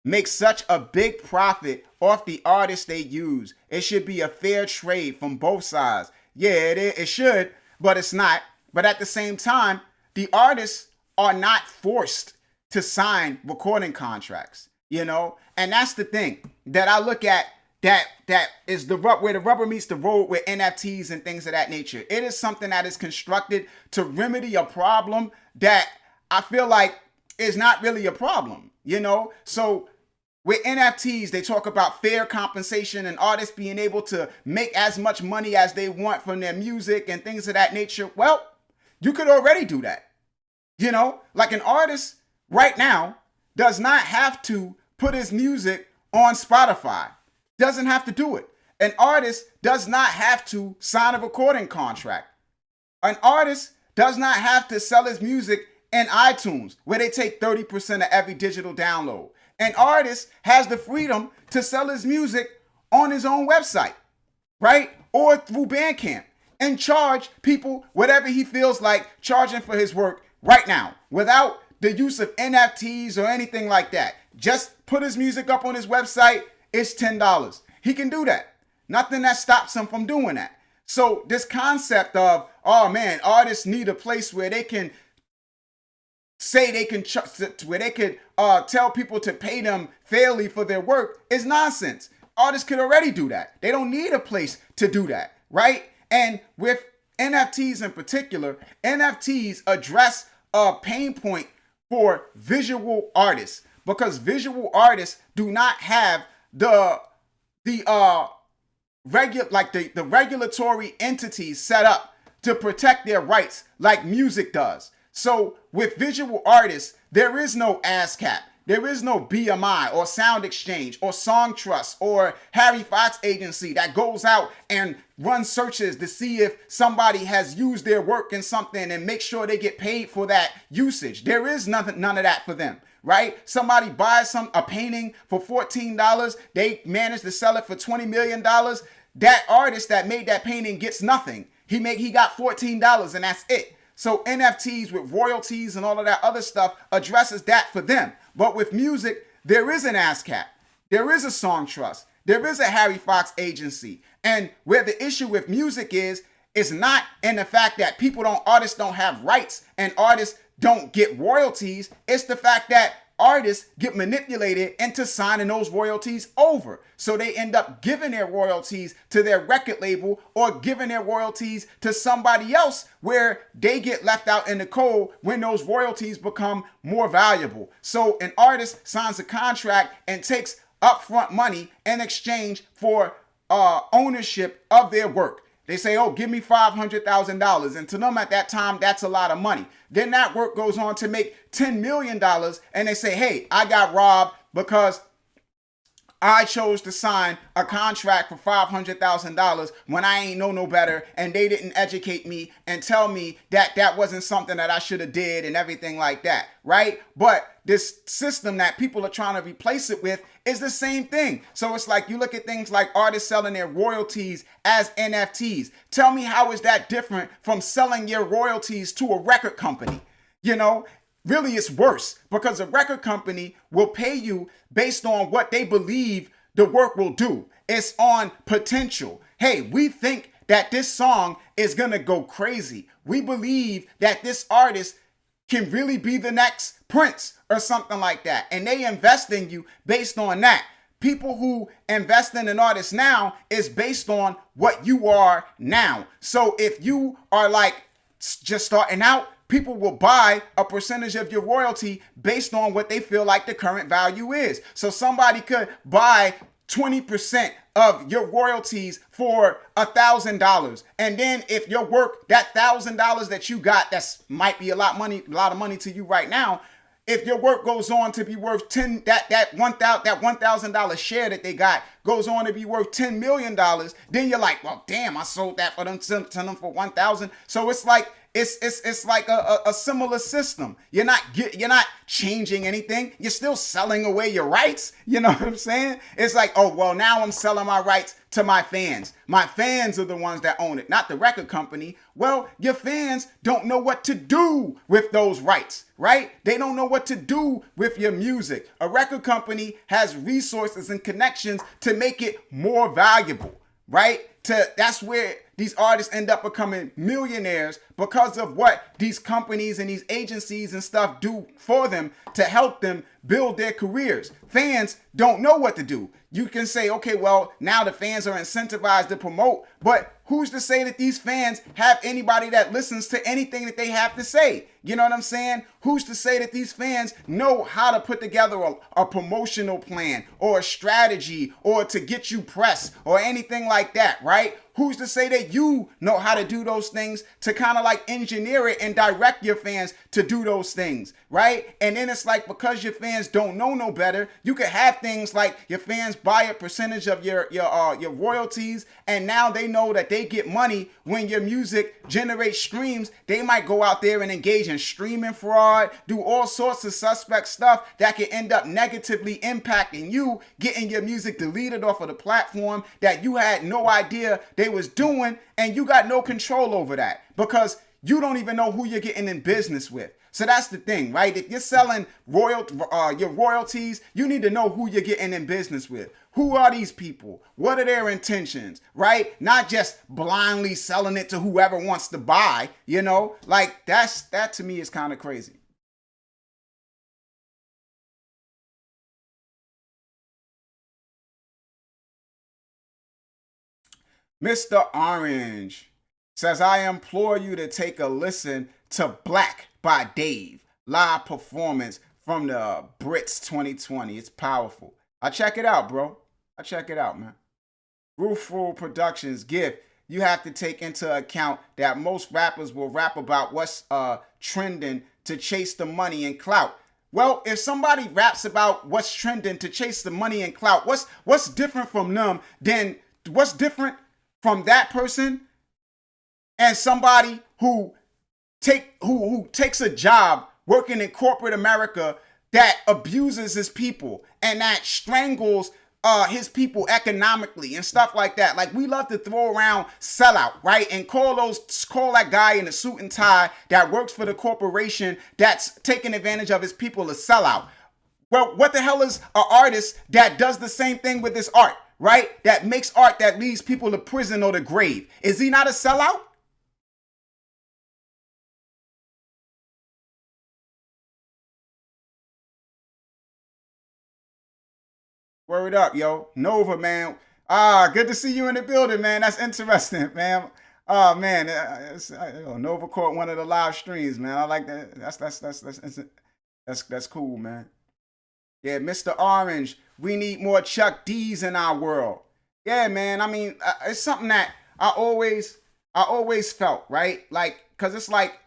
make such a big profit off the artists they use. It should be a fair trade from both sides. Yeah, it should, but it's not. But at the same time, the artists are not forced to sign recording contracts, and that's the thing that I look at. That is where the rubber meets the road with NFTs and things of that nature. It is something that is constructed to remedy a problem that I feel like is not really a problem, So with NFTs, they talk about fair compensation and artists being able to make as much money as they want from their music and things of that nature. Well, you could already do that. Like an artist right now does not have to put his music on Spotify. Doesn't have to do it. An artist does not have to sign a recording contract. An artist does not have to sell his music in iTunes, where they take 30% of every digital download. An artist has the freedom to sell his music on his own website, right? Or through Bandcamp, and charge people whatever he feels like charging for his work right now, without the use of NFTs or anything like that. Just put his music up on his website. It's $10. He can do that. Nothing that stops him from doing that. So this concept of, oh man, artists need a place where they can say they can, where they could tell people to pay them fairly for their work is nonsense. Artists could already do that. They don't need a place to do that, right? And with NFTs in particular, NFTs address a pain point for visual artists, because visual artists do not have the regulatory entities set up to protect their rights like music does. So with visual artists, there is no ASCAP, there is no BMI or Sound Exchange or Song Trust or Harry Fox Agency that goes out and runs searches to see if somebody has used their work in something and make sure they get paid for that usage. There is none of that for them. Right? Somebody buys a painting for $14. They manage to sell it for $20 million. That artist that made that painting gets nothing. He got $14 and that's it. So NFTs with royalties and all of that other stuff addresses that for them. But with music, there is an ASCAP. There is a Song Trust. There is a Harry Fox Agency. And where the issue with music is not in the fact that artists don't have rights and artists don't get royalties. It's the fact that artists get manipulated into signing those royalties over. So they end up giving their royalties to their record label or giving their royalties to somebody else, where they get left out in the cold when those royalties become more valuable. So an artist signs a contract and takes upfront money in exchange for ownership of their work. They say, oh, give me $500,000. And to them at that time, that's a lot of money. Then that work goes on to make $10 million. And they say, hey, I got robbed. because I chose to sign a contract for $500,000 when I ain't know no better, and they didn't educate me and tell me that that wasn't something that I should have did and everything like that, right? But this system that people are trying to replace it with is the same thing. So it's like you look at things like artists selling their royalties as NFTs. Tell me, how is that different from selling your royalties to a record company? You know, really, it's worse, because a record company will pay you based on what they believe the work will do. It's on potential. Hey, we think that this song is going to go crazy. We believe that this artist can really be the next Prince or something like that. And they invest in you based on that. People who invest in an artist now is based on what you are now. So if you are like just starting out, people will buy a percentage of your royalty based on what they feel like the current value is. So somebody could buy 20% of your royalties for $1,000. And then if your work, that $1,000 that you got, that's might be a lot of money to you right now. If your work goes on to be worth that $1,000 share that they got goes on to be worth $10 million, then you're like, well, damn, I sold that for them to them for 1,000. So it's like, it's like a similar system. You're not changing anything. You're still selling away your rights. You know what I'm saying? It's like, oh, well, now I'm selling my rights to my fans. My fans are the ones that own it, not the record company. Well, your fans don't know what to do with those rights, right? They don't know what to do with your music. A record company has resources and connections to make it more valuable, right? That's where these artists end up becoming millionaires, because of what these companies and these agencies and stuff do for them to help them build their careers. Fans don't know what to do. You can say, okay, well, now the fans are incentivized to promote, but who's to say that these fans have anybody that listens to anything that they have to say? You know what I'm saying? Who's to say that these fans know how to put together a promotional plan or a strategy or to get you press or anything like that, right? Who's to say that you know how to do those things to kind of like engineer it and direct your fans to do those things, right? And then it's like, because your fans don't know no better, you could have things like your fans buy a percentage of your royalties, and now they know that they get money when your music generates streams. They might go out there and engage in streaming fraud, do all sorts of suspect stuff that can end up negatively impacting you, getting your music deleted off of the platform that you had no idea they was doing, and you got no control over that because you don't even know who you're getting in business with. So that's the thing, right? If you're selling your royalties, you need to know who you're getting in business with. Who are these people? What are their intentions, right? Not just blindly selling it to whoever wants to buy, you know? Like that to me is kind of crazy. Mr. Orange says, I implore you to take a listen to Black by Dave, live performance from the Brits 2020. It's powerful. I check it out, bro. I check it out, man. Roofful Productions gift. You have to take into account that most rappers will rap about what's trending to chase the money and clout. Well, if somebody raps about what's trending to chase the money and clout, what's different from them than what's different from that person and somebody who takes a job working in corporate America that abuses his people and that strangles his people economically and stuff like that. Like, we love to throw around sellout, right? And call that guy in a suit and tie that works for the corporation that's taking advantage of his people a sellout. Well, what the hell is an artist that does the same thing with his art, right? That makes art that leads people to prison or the grave. Is he not a sellout? Word up, yo. Nova, man. Good to see you in the building, man. That's interesting, man. Oh man, Nova caught one of the live streams, man. I like that. That's cool, man. Yeah, Mr. Orange, we need more Chuck D's in our world. Yeah, man. I mean, it's something that I always felt, right? Like, cause it's like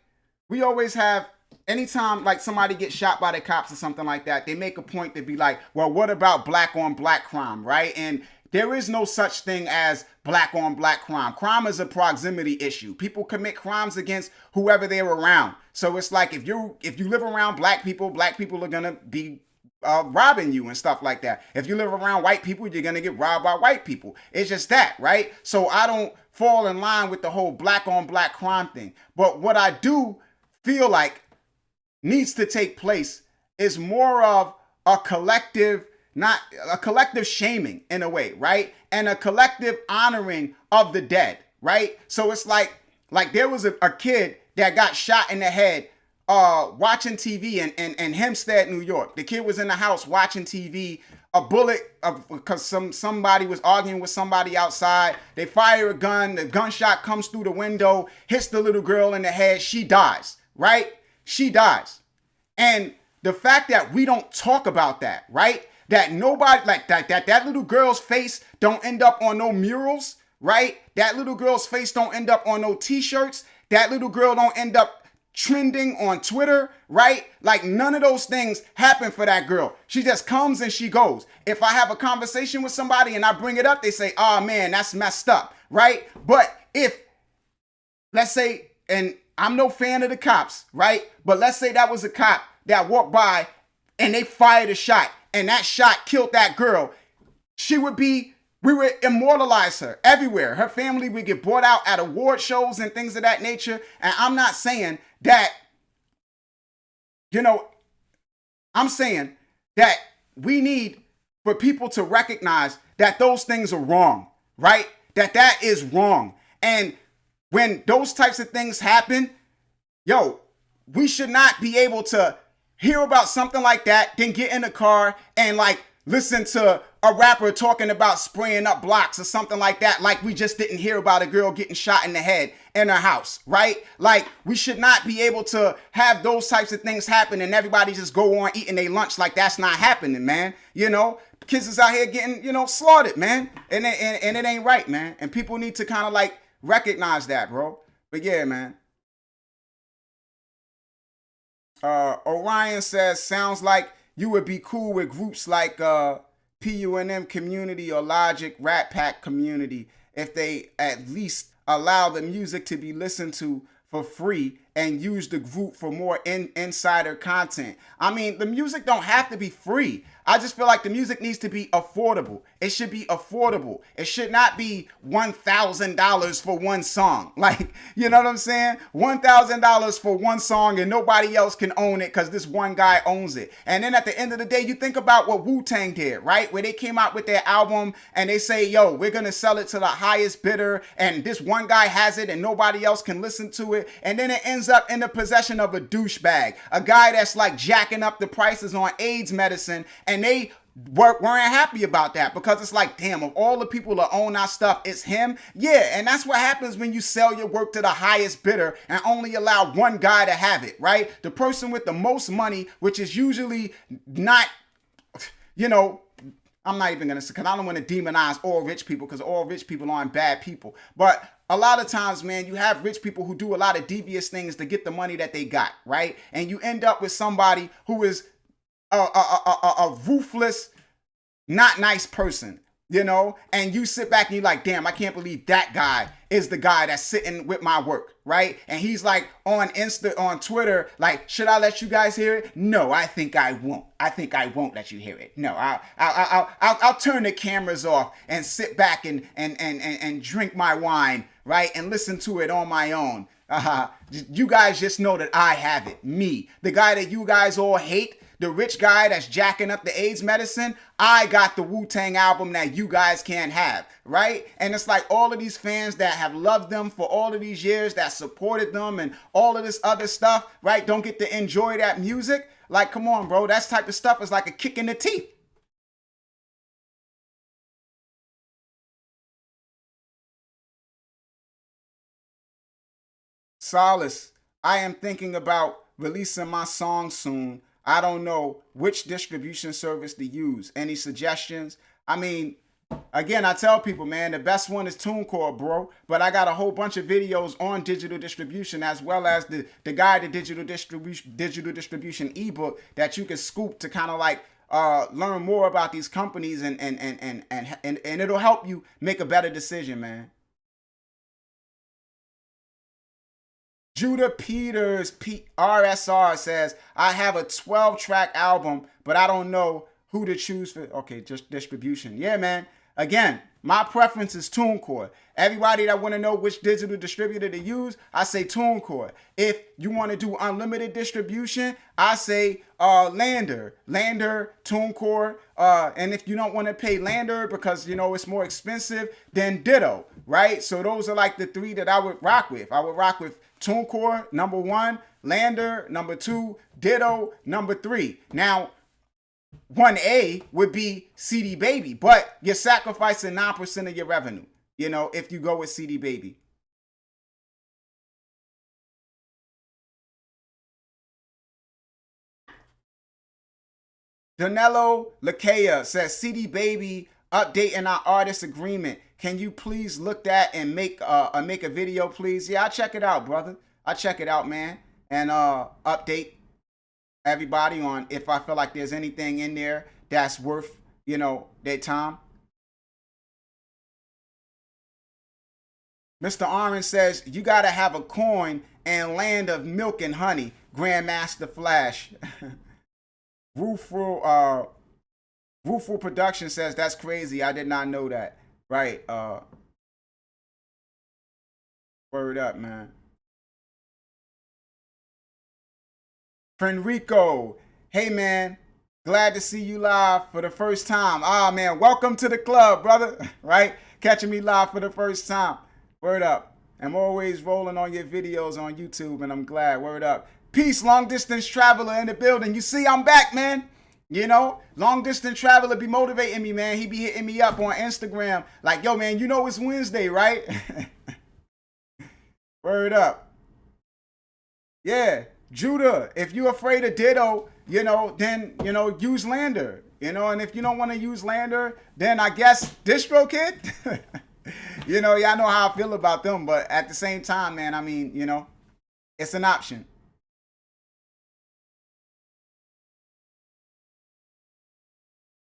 we always have anytime like somebody gets shot by the cops or something like that, they make a point to be like, well, what about black on black crime, right? And there is no such thing as black on black crime. Crime is a proximity issue. People commit crimes against whoever they're around. So it's like if you live around black people are gonna be robbing you and stuff like that. If you live around white people, you're gonna get robbed by white people. It's just that, right? So I don't fall in line with the whole black on black crime thing. But what I do feel like needs to take place is more of a collective, not a collective shaming in a way, right? And a collective honoring of the dead, right? So it's like there was a kid that got shot in the head watching TV in Hempstead, New York. The kid was in the house watching TV. A bullet, because somebody was arguing with somebody outside. They fire a gun. The gunshot comes through the window, hits the little girl in the head. She dies, right? She dies. And the fact that we don't talk about that, right? That nobody, like that little girl's face don't end up on no murals, right? That little girl's face don't end up on no t-shirts. That little girl don't end up trending on Twitter, right? Like none of those things happen for that girl. She just comes and she goes. If I have a conversation with somebody and I bring it up, they say, oh man, that's messed up, right? But if, let's say, and I'm no fan of the cops, right? But let's say that was a cop that walked by and they fired a shot and that shot killed that girl. We would immortalize her everywhere. Her family would get brought out at award shows and things of that nature. And I'm not saying that, I'm saying that we need for people to recognize that those things are wrong, right? That is wrong. And when those types of things happen, we should not be able to hear about something like that, then get in a car and listen to a rapper talking about spraying up blocks or something like that, like we just didn't hear about a girl getting shot in the head in her house, right? Like we should not be able to have those types of things happen and everybody just go on eating their lunch like that's not happening, man. Kids is out here getting, slaughtered, man. And it ain't right, man. And people need to kind of recognize that, bro. But yeah, man. Orion says, sounds like you would be cool with groups like PUNM community or Logic Rat Pack community if they at least allow the music to be listened to for free and use the group for more insider content. I mean, the music don't have to be free. I just feel like the music needs to be affordable. It should be affordable. It should not be $1,000 for one song. You know what I'm saying? $1,000 for one song and nobody else can own it because this one guy owns it. And then at the end of the day, you think about what Wu-Tang did, right? Where they came out with their album and they say, yo, we're going to sell it to the highest bidder and this one guy has it and nobody else can listen to it. And then it ends up in the possession of a douchebag, a guy that's jacking up the prices on AIDS medicine, and they weren't happy about that because it's like, damn, of all the people that own our stuff, it's him. Yeah, and that's what happens when you sell your work to the highest bidder and only allow one guy to have it, right? The person with the most money, which is usually not, I'm not even going to say, because I don't want to demonize all rich people because all rich people aren't bad people. But a lot of times, man, you have rich people who do a lot of devious things to get the money that they got, right? And you end up with somebody who is a ruthless, not nice person, and you sit back and you're like, damn, I can't believe that guy is the guy that's sitting with my work, right? And he's on Twitter, should I let you guys hear it? No, I think I won't. I think I won't let you hear it. No, I'll turn the cameras off and sit back and drink my wine, right? And listen to it on my own. You guys just know that I have it. Me, the guy that you guys all hate, the rich guy that's jacking up the AIDS medicine, I got the Wu-Tang album that you guys can't have, right? And it's like all of these fans that have loved them for all of these years, that supported them and all of this other stuff, right, don't get to enjoy that music. Come on, bro. That type of stuff is like a kick in the teeth. Solace, I am thinking about releasing my song soon. I don't know which distribution service to use. Any suggestions? I mean, again, I tell people, man, the best one is TuneCore, bro. But I got a whole bunch of videos on digital distribution, as well as the guide to digital distribution ebook that you can scoop to kind of like learn more about these companies, and it'll help you make a better decision, man. Judah Peters RSR says, I have a 12-track album, but I don't know who to choose for. Okay, just distribution. Yeah, man. Again, my preference is TuneCore. Everybody that want to know which digital distributor to use, I say TuneCore. If you want to do unlimited distribution, I say Lander, TuneCore. And if you don't want to pay Lander because, you know, it's more expensive, then Ditto, right? So those are like the three that I would rock with. I would rock with TuneCore, number 1, Lander, number 2, Ditto, number 3. Now, 1A would be CD Baby, but you're sacrificing 9% of your revenue, you know, if you go with CD Baby. Danilo Lakea says, CD Baby updating our artist agreement. Can you please look that and make a video, please? Yeah, I'll check it out, brother. I'll check it out, man. And update everybody on if I feel like there's anything in there that's worth, you know, their time. Mr. Orange says, you got to have a coin and land of milk and honey. Grandmaster Flash. Roofful Production says, that's crazy. I did not know that. Right. Word up, man. Fenrico, hey man, glad to see you live for the first time. Ah man, welcome to the club, brother. Right? Catching me live for the first time. Word up. I'm always rolling on your videos on YouTube, and I'm glad. Word up. Peace, long distance traveler in the building. You see, I'm back, man. You know, long distance traveler be motivating me, man. He be hitting me up on Instagram like, yo, man, you know it's Wednesday, right? Word up. Yeah. Judah, if you're afraid of Ditto, you know, then, you know, use Lander. You know, and if you don't want to use Lander, then I guess DistroKid. You know, y'all know how I feel about them, but at the same time, man, I mean, you know, it's an option.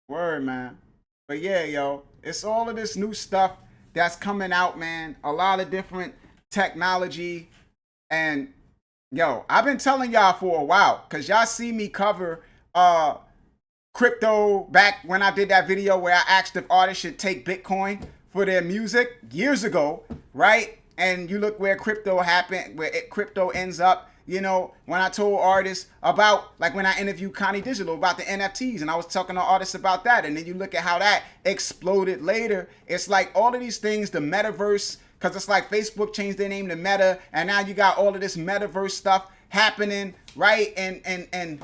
Word, man. But yeah, yo, it's all of this new stuff that's coming out, man. A lot of different technology. And yo, I've been telling y'all for a while, because y'all see me cover crypto back when I did that video where I asked if artists should take Bitcoin for their music years ago, right? And you look where crypto happened, where crypto ends up. You know, when I told artists about, like when I interviewed Connie Digital about the NFTs, and I was talking to artists about that, and then you look at how that exploded later. It's like all of these things, the metaverse, because it's like Facebook changed their name to Meta, and now you got all of this metaverse stuff happening, right? And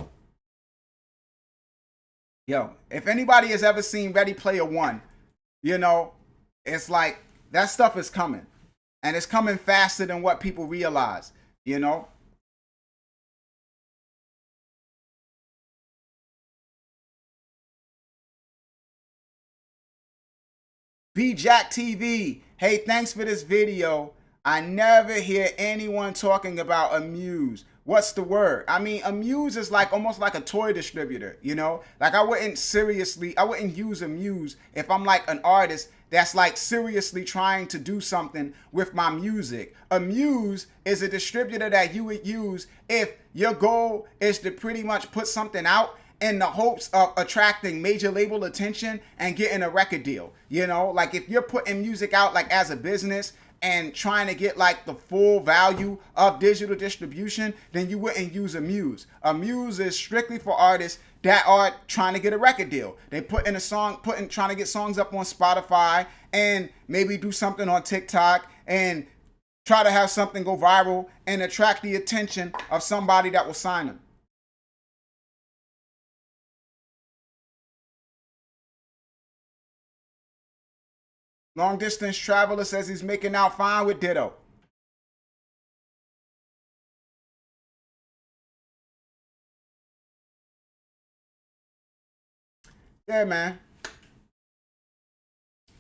yo, if anybody has ever seen Ready Player One, you know, it's like that stuff is coming, and it's coming faster than what people realize, you know. B-Jack TV, hey, thanks for this video. I never hear anyone talking about Amuse. What's the word? I mean, Amuse is like almost like a toy distributor, you know? Like I wouldn't use Amuse if I'm like an artist that's like seriously trying to do something with my music. Amuse is a distributor that you would use if your goal is to pretty much put something out in the hopes of attracting major label attention and getting a record deal. You know, like if you're putting music out like as a business and trying to get like the full value of digital distribution, then you wouldn't use Amuse. Amuse is strictly for artists that are trying to get a record deal. They put in a song, trying to get songs up on Spotify and maybe do something on TikTok and try to have something go viral and attract the attention of somebody that will sign them. Long distance traveler says he's making out fine with Ditto. Yeah, man.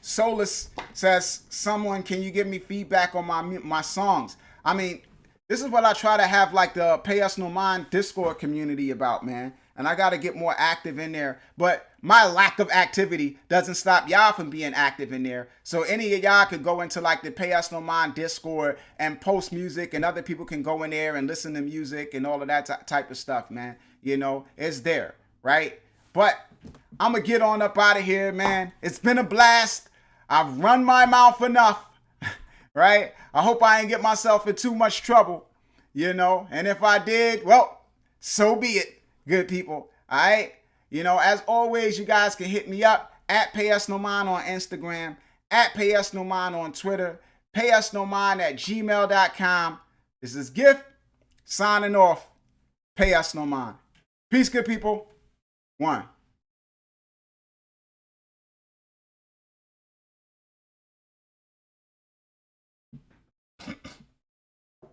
Solus says, someone, can you give me feedback on my songs? I mean, this is what I try to have like the Pay Us No Mind Discord community about, man. And I got to get more active in there. But my lack of activity doesn't stop y'all from being active in there. So any of y'all could go into like the Pay Us No Mind Discord and post music, and other people can go in there and listen to music and all of that type of stuff, man. You know, it's there, right? But I'm going to get on up out of here, man. It's been a blast. I've run my mouth enough, right? I hope I ain't get myself in too much trouble, you know. And if I did, well, so be it, good people. All right. You know, as always, you guys can hit me up at PayUsNoMind on Instagram, at PayUsNoMind on Twitter, PayUsNoMind@gmail.com. This is Gift signing off. Pay Us No Mind. Peace, good people. One.